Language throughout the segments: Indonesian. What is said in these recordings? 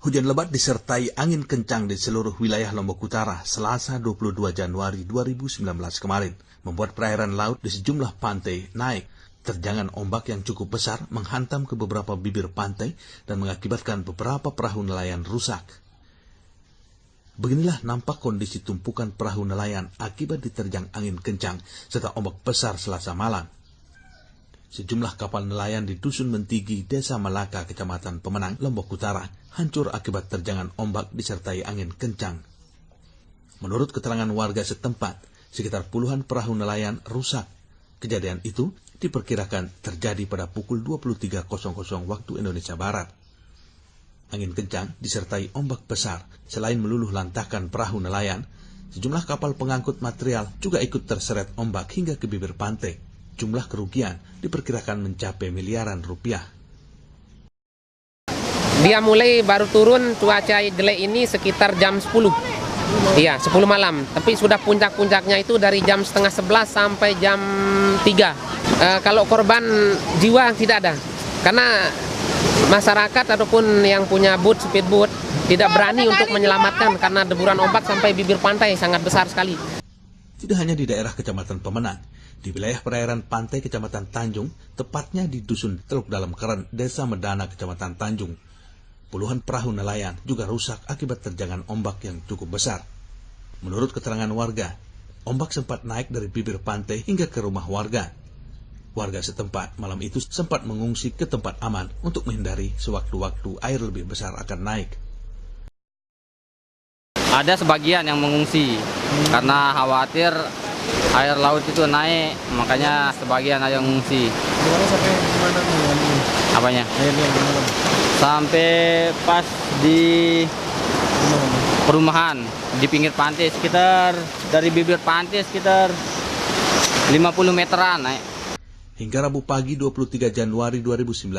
Hujan lebat disertai angin kencang di seluruh wilayah Lombok Utara Selasa 22 Januari 2019 kemarin, membuat perairan laut di sejumlah pantai naik. Terjangan ombak yang cukup besar menghantam ke beberapa bibir pantai dan mengakibatkan beberapa perahu nelayan rusak. Beginilah nampak kondisi tumpukan perahu nelayan akibat diterjang angin kencang serta ombak besar Selasa malam. Sejumlah kapal nelayan di Dusun Mentigi, Desa Malaka, Kecamatan Pemenang, Lombok Utara, hancur akibat terjangan ombak disertai angin kencang. Menurut keterangan warga setempat, sekitar puluhan perahu nelayan rusak. Kejadian itu diperkirakan terjadi pada pukul 23.00 waktu Indonesia Barat. Angin kencang disertai ombak besar. Selain meluluh lantahkan perahu nelayan, sejumlah kapal pengangkut material juga ikut terseret ombak hingga ke bibir pantai. Jumlah kerugian diperkirakan mencapai miliaran rupiah. Dia mulai baru turun cuaca jelek ini sekitar jam 10. Iya, 10 malam. Tapi sudah puncak-puncaknya itu dari jam setengah 11 sampai jam 3. Kalau korban jiwa tidak ada. Karena masyarakat ataupun yang punya speedboat tidak berani untuk menyelamatkan karena deburan ombak sampai bibir pantai sangat besar sekali. Tidak hanya di daerah Kecamatan Pemenang, di wilayah perairan pantai Kecamatan Tanjung, tepatnya di Dusun Teluk Dalam Keren, Desa Medana, Kecamatan Tanjung, puluhan perahu nelayan juga rusak akibat terjangan ombak yang cukup besar. Menurut keterangan warga, ombak sempat naik dari bibir pantai hingga ke rumah warga. Warga setempat malam itu sempat mengungsi ke tempat aman untuk menghindari sewaktu-waktu air lebih besar akan naik. Ada sebagian yang mengungsi karena khawatir air laut itu naik, makanya sebagian ada yang mengungsi. Gimana sampai gimana nih? Apanya? Airnya gimana? Sampai pas di perumahan di pinggir pantai, sekitar dari bibir pantai sekitar 50 meteran naik. Hingga Rabu pagi 23 Januari 2019,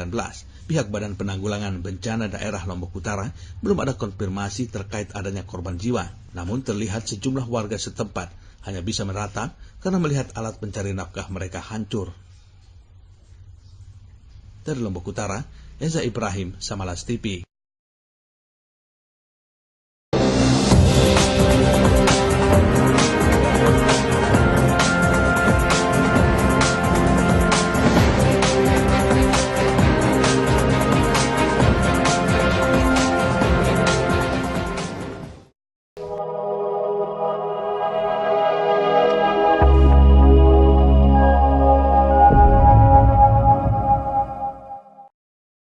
pihak Badan Penanggulangan Bencana Daerah Lombok Utara belum ada konfirmasi terkait adanya korban jiwa. Namun terlihat sejumlah warga setempat hanya bisa meratap karena melihat alat pencari nafkah mereka hancur. Dari Lombok Utara, Eza Ibrahim, Samalas TV.